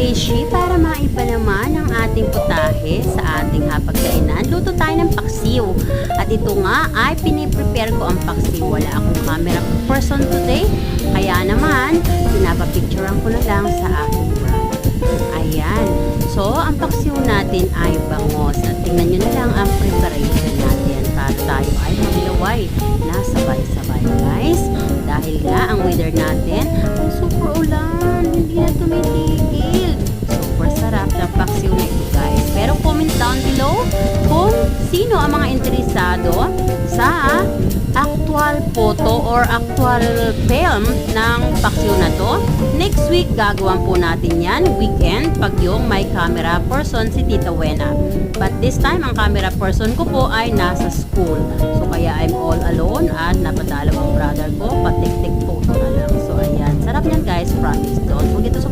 Beshi, para maiba naman ang ating putahe sa ating hapagkainan, luto tayo ng paksiw. At ito nga ay piniprepare ko ang paksiw. Wala akong camera person today, kaya naman pinapapicturean ko na lang sa aking brand. Ayan. So, ang paksiw natin ay bangos. At tingnan nyo na lang ang preparation natin para tayo ay maglaway na sabay-sabay, guys. Dahil nga ang weather natin ay super ulan, hindi na tumitigil. Super sarap ng paksiw na ito, guys. Pero comment down below kung sino ang mga interesado sa actual photo or actual film ng paksiw na to. Next week, gagawan po natin yan. Weekend, pag yung may camera person si Tita Wena. But this time, ang camera person ko po ay nasa school. So, kaya I'm all alone at napadalaw ang brother ko. Patik-tik photo na lang. So, ayan. Sarap yan, guys. Promise. Don't forget to subscribe.